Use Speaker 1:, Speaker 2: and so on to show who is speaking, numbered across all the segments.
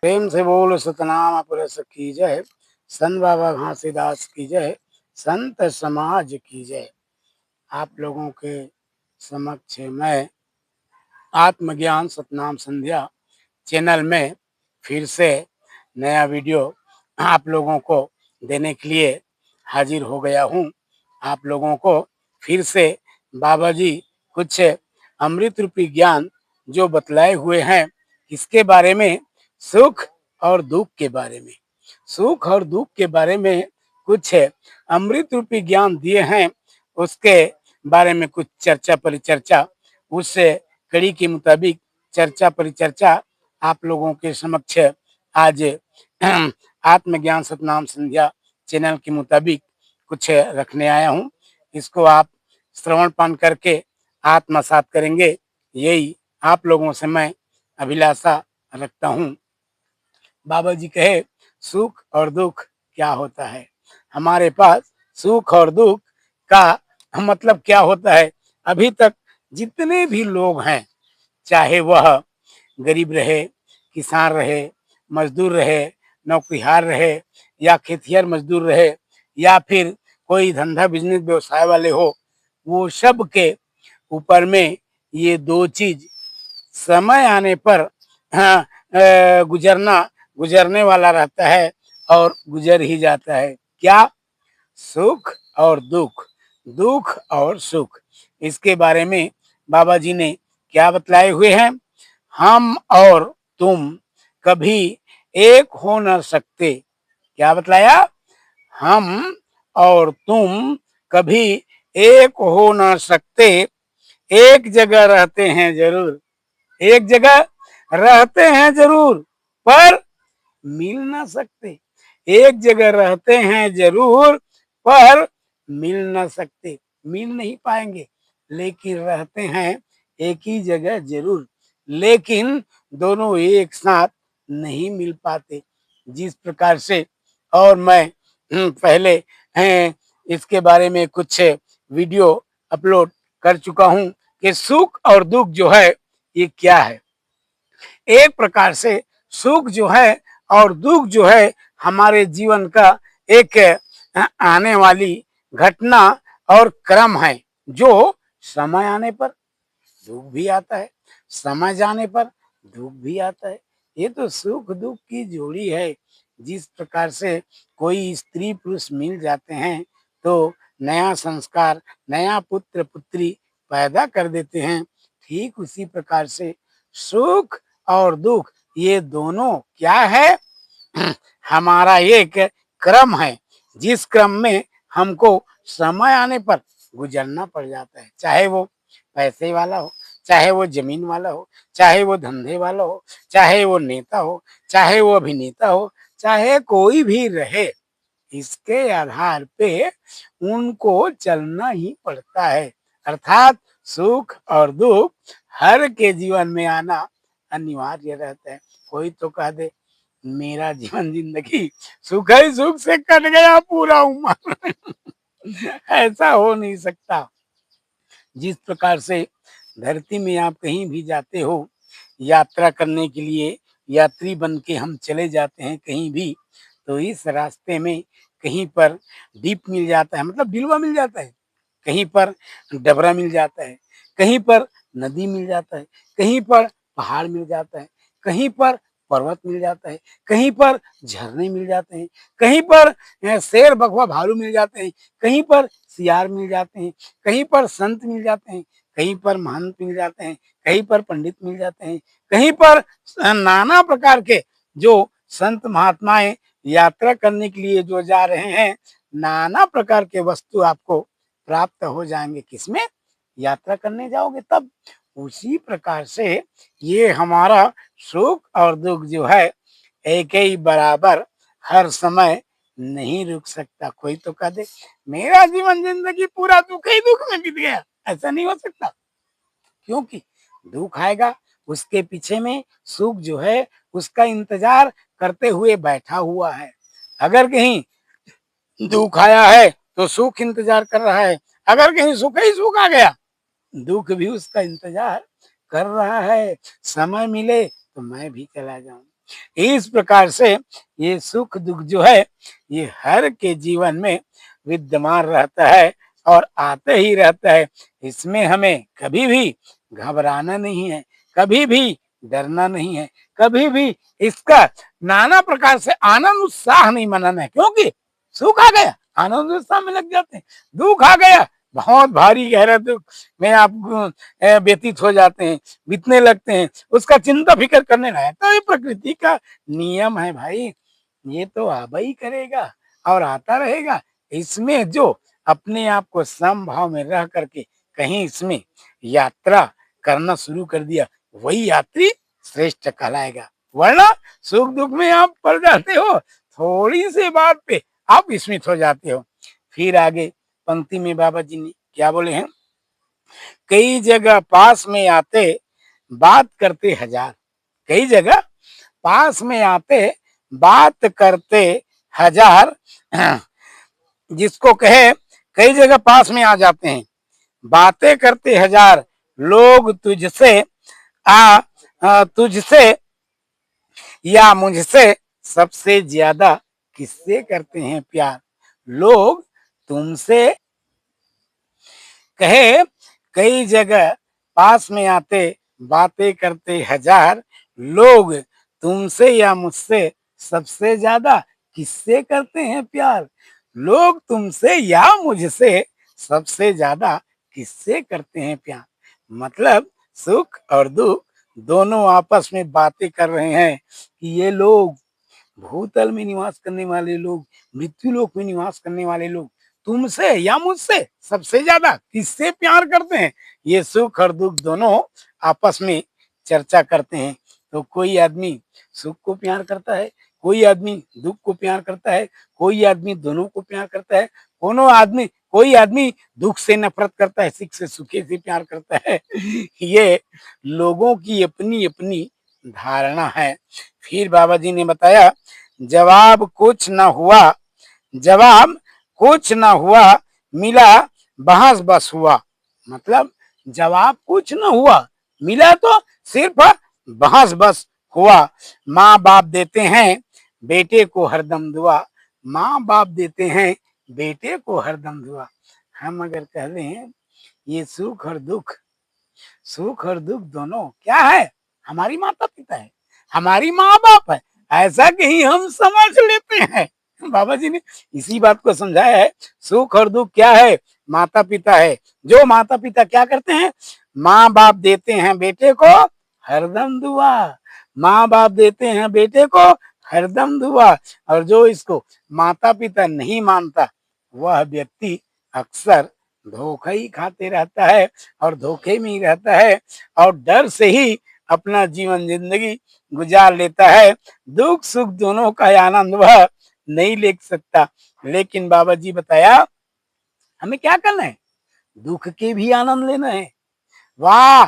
Speaker 1: प्रेम से बोल सतनाम पुरुष की जय। संत बाबा घासीदास की जय। संत समाज की जय। आप लोगों के समक्ष मैं आत्मज्ञान सतनाम संध्या चैनल में फिर से नया वीडियो आप लोगों को देने के लिए हाजिर हो गया हूँ। आप लोगों को फिर से बाबा जी कुछ अमृत रूपी ज्ञान जो बतलाए हुए हैं, इसके बारे में, सुख और दुख के बारे में, सुख और दुख के बारे में कुछ अमृत रूपी ज्ञान दिए हैं। उसके बारे में कुछ चर्चा परिचर्चा, उस कड़ी के मुताबिक चर्चा परिचर्चा आप लोगों के समक्ष आज आत्मज्ञान सतनाम संध्या चैनल के मुताबिक कुछ रखने आया हूँ। इसको आप श्रवण पान करके आत्मसात करेंगे, यही आप लोगों से मैं अभिलाषा रखता हूँ। बाबा जी कहे सुख और दुख क्या होता है। हमारे पास सुख और दुख का मतलब क्या होता है। अभी तक जितने भी लोग हैं, चाहे वह गरीब रहे, किसान रहे, मजदूर रहे, नौकरिहार रहे या खेतिहर मजदूर रहे या फिर कोई धंधा बिजनेस व्यवसाय वाले हो, वो सब के ऊपर में ये दो चीज समय आने पर हाँ, गुजरने वाला रहता है और गुजर ही जाता है। क्या? सुख और दुख, दुख और सुख। इसके बारे में बाबा जी ने क्या बतलाए हुए हैं। हम और तुम कभी एक हो न सकते। क्या बतलाया? हम और तुम कभी एक हो न सकते, एक जगह रहते हैं जरूर, एक जगह रहते हैं जरूर पर मिल ना सकते। एक जगह रहते हैं जरूर पर मिल ना सकते, मिल नहीं पाएंगे, लेकिन रहते हैं एक ही जगह जरूर, लेकिन दोनों एक साथ नहीं मिल पाते। जिस प्रकार से, और मैं पहले इसके बारे में कुछ वीडियो अपलोड कर चुका हूं कि सुख और दुख जो है ये क्या है। एक प्रकार से सुख जो है और दुख जो है हमारे जीवन का एक आने वाली घटना और क्रम है, जो समय आने पर दुख भी आता है, समय जाने पर दुख भी आता है। ये तो सुख दुख की जोड़ी है। जिस प्रकार से कोई स्त्री पुरुष मिल जाते हैं तो नया संस्कार, नया पुत्र पुत्री पैदा कर देते हैं, ठीक उसी प्रकार से सुख और दुख ये दोनों क्या है हमारा एक क्रम है, जिस क्रम में हमको समय आने पर गुजरना पड़ जाता है। चाहे वो पैसे वाला हो, चाहे वो जमीन वाला हो, चाहे वो धंधे वाला हो, चाहे वो नेता हो, चाहे वो अभिनेता हो, चाहे कोई भी रहे, इसके आधार पे उनको चलना ही पड़ता है। अर्थात सुख और दुख हर के जीवन में आना अनिवार्य रहता है। कोई तो कह दे मेरा जीवन जिंदगी सुख ही सुख से कट गया पूरा उम्र ऐसा हो नहीं सकता। जिस प्रकार से धरती में आप कहीं भी जाते हो, यात्रा करने के लिए यात्री बन के हम चले जाते हैं कहीं भी, तो इस रास्ते में कहीं पर डीप मिल जाता है, मतलब बिलवा मिल जाता है, कहीं पर डबरा मिल जाता है, कहीं पर नदी मिल जाता है, कहीं पर पहाड़ मिल जाता है, कहीं पर पर्वत मिल जाता है, कहीं पर झरने मिल जाते हैं, कहीं पर शेर बकवा भालू मिल जाते हैं, कहीं पर सियार मिल जाते हैं, कहीं पर संत मिल जाते हैं, कहीं पर महंत मिल जाते हैं, कहीं पर पंडित मिल जाते हैं, कहीं पर नाना प्रकार के जो संत महात्माएं यात्रा करने के लिए जो जा रहे हैं, नाना प्रकार के वस्तु आपको प्राप्त हो जाएंगे। किसमें? यात्रा करने जाओगे तब। उसी प्रकार से ये हमारा सुख और दुख जो है एक ही बराबर हर समय नहीं रुक सकता। कोई तो कह दे मेरा जीवन जिंदगी पूरा दुख ही दुख में बीत गया, ऐसा नहीं हो सकता। क्योंकि दुख आएगा, उसके पीछे में सुख जो है उसका इंतजार करते हुए बैठा हुआ है। अगर कहीं दुख आया है तो सुख इंतजार कर रहा है, अगर कहीं सुख ही सुख आ गया, दुख भी उसका इंतजार कर रहा है। समय मिले तो मैं भी चला जाऊं, इस प्रकार से ये सुख दुख जो है ये हर के जीवन में विद्यमान रहता है और आते ही रहता है। इसमें हमें कभी भी घबराना नहीं है, कभी भी डरना नहीं है, कभी भी इसका नाना प्रकार से आनंद उत्साह नहीं मनाना है, क्योंकि सुख आ गया आनंद उत्साह में लग जाते हैं, दुख आ गया बहुत भारी गहरा दुख में आप व्यतीत हो जाते हैं, बीतने लगते हैं, उसका चिंता फिक्र करने लगे। तो ये प्रकृति का नियम है भाई, ये तो आबा ही करेगा और आता रहेगा। इसमें जो अपने आप को समभाव में रह करके कहीं इसमें यात्रा करना शुरू कर दिया, वही यात्री श्रेष्ठ कहलाएगा। वरना सुख दुख में आप पड़ जाते हो, थोड़ी सी बात पे आप विस्मित हो जाते हो। फिर आगे पंक्ति में बाबा जी ने क्या बोले हैं, कई जगह पास में आते बात करते हजार, कई जगह पास में आते बात करते हजार, जिसको कहे कई जगह पास में आ जाते हैं, बातें करते हजार, लोग तुझसे तुझसे या मुझसे सबसे ज्यादा किससे करते हैं प्यार। लोग तुमसे कहे कई जगह पास में आते बातें करते हजार, लोग तुमसे या मुझसे सबसे ज्यादा किससे करते हैं प्यार। लोग तुमसे या मुझसे सबसे ज्यादा किससे करते हैं प्यार। मतलब सुख और दुख दोनों आपस में बातें कर रहे हैं कि ये लोग भूतल में निवास करने वाले लोग, मृत्यु लोक में निवास करने वाले लोग तुमसे या मुझसे सबसे ज्यादा किससे प्यार करते हैं। ये सुख और दुख दोनों आपस में चर्चा करते हैं। तो कोई आदमी सुख को प्यार करता है, कोई आदमी दुख को प्यार करता है, कोई आदमी दोनों को प्यार करता है, कोई आदमी दुख से नफरत करता है, सुखे से प्यार करता है। ये लोगों की अपनी अपनी धारणा है। फिर बाबा जी ने बताया, जवाब कुछ न हुआ, जवाब कुछ न हुआ, मिला बहस बस हुआ। मतलब जवाब कुछ न हुआ, मिला तो सिर्फ बहस बस हुआ। माँ बाप देते हैं बेटे को हरदम दुआ, माँ बाप देते हैं बेटे को हरदम दुआ। हम अगर कह लें ये सुख और दुख दोनों क्या है, हमारी माता पिता है, हमारी माँ बाप है, ऐसा कहीं हम समझ लेते हैं। बाबा जी ने इसी बात को समझाया है। सुख और दुख क्या है, माता पिता है। जो माता पिता क्या करते हैं, माँ बाप देते हैं बेटे को हरदम दुआ, माँ बाप देते हैं बेटे को हरदम दुआ। और जो इसको माता पिता नहीं मानता वह व्यक्ति अक्सर धोखा ही खाते रहता है और धोखे में ही रहता है और डर से ही अपना जीवन जिंदगी गुजार लेता है। दुख सुख दोनों का आनंद वह नहीं ले सकता। लेकिन बाबा जी बताया हमें क्या करना है, दुख के भी आनंद लेना है। वाह,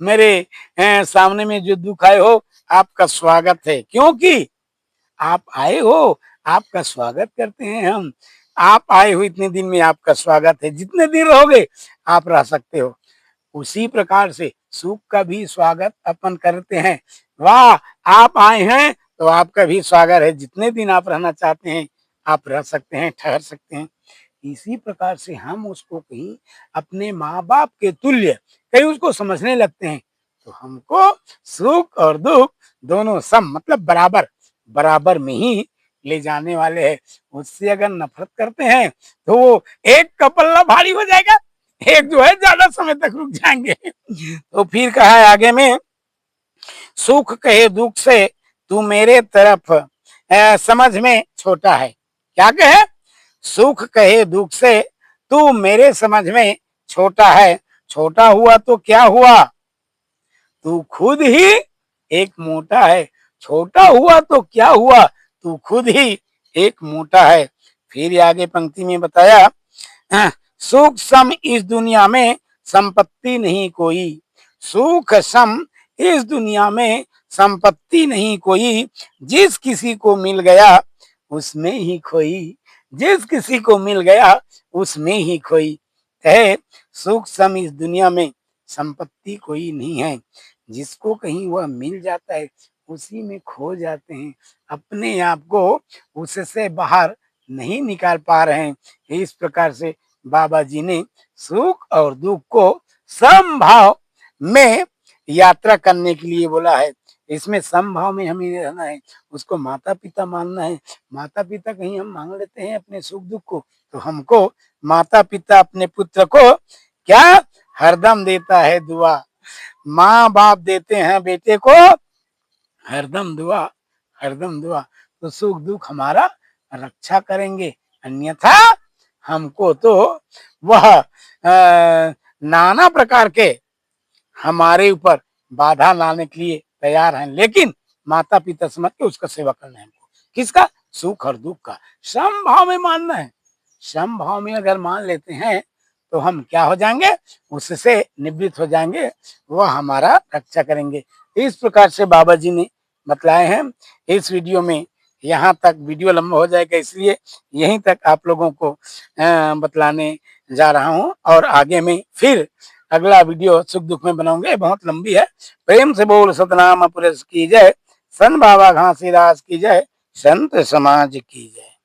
Speaker 1: मेरे सामने में जो दुख आए हो आपका स्वागत है, क्योंकि आप आए हो, आपका स्वागत करते हैं हम। आप आए हो इतने दिन में आपका स्वागत है, जितने दिन रहोगे आप रह सकते हो। उसी प्रकार से सुख का भी स्वागत अपन करते हैं। वाह, आप आए हैं तो आपका भी स्वागत है, जितने दिन आप रहना चाहते हैं आप रह सकते हैं, ठहर सकते हैं। इसी प्रकार से हम उसको कहीं अपने माँ बाप के तुल्य कहीं उसको समझने लगते हैं, तो हमको सुख और दुख दोनों सम मतलब बराबर बराबर में ही ले जाने वाले हैं। उससे अगर नफरत करते हैं तो वो एक का पल्ला भारी हो जाएगा, एक जो है ज्यादा समय तक रुक जाएंगे। तो फिर कहा है आगे में, सुख कहे दुख से तू मेरे तरफ समझ में छोटा है। क्या कहे, सुख कहे दुख से तू मेरे समझ में छोटा है। छोटा हुआ तो क्या हुआ, तू खुद ही एक मोटा है। छोटा हुआ तो क्या हुआ, तू खुद ही एक मोटा है। फिर आगे पंक्ति में बताया, सुख सम इस दुनिया में संपत्ति नहीं कोई, सुख सम इस दुनिया में संपत्ति नहीं कोई, जिस किसी को मिल गया उसमें ही खोई, जिस किसी को मिल गया उसमें ही खोई। है सुख सम इस दुनिया में संपत्ति कोई नहीं है, जिसको कहीं वह मिल जाता है उसी में खो जाते हैं, अपने आप को उससे बाहर नहीं निकाल पा रहे हैं। इस प्रकार से बाबा जी ने सुख और दुख को समभाव में यात्रा करने के लिए बोला है। इसमें समभाव में हमें रहना है, उसको माता-पिता मानना है। माता-पिता कहीं हम मांग लेते हैं अपने सुख-दुख को, तो हमको माता-पिता अपने पुत्र को क्या हरदम देता है दुआ। माँ-बाप देते हैं बेटे को हरदम दुआ, हरदम दुआ। तो सुख-दुख हमारा रक्षा करेंगे, अन्यथा हमको तो वह नाना प्रकार के हमारे ऊपर बाधा लाने के लिए तैयार हैं, लेकिन माता पिता समझ के उसका सेवा करना है हमको। किसका? सुख और दुख का। समभाव में मानना है। समभाव में अगर मान लेते हैं तो हम क्या हो जाएंगे? उससे निवृत्त हो जाएंगे, वह हमारा रक्षा करेंगे। इस प्रकार से बाबा जी ने बतलाए हैं। इस वीडियो में यहाँ तक, वीडियो लंबा हो जाएगा इसलिए यहीं तक आप लोगों को बतलाने जा रहा हूँ, और आगे में फिर अगला वीडियो सुख दुख में बनाऊंगे, बहुत लंबी है। प्रेम से बोल सतनाम पुरुष की जय, सन बाबा घासीदास की जय, संत समाज की जय।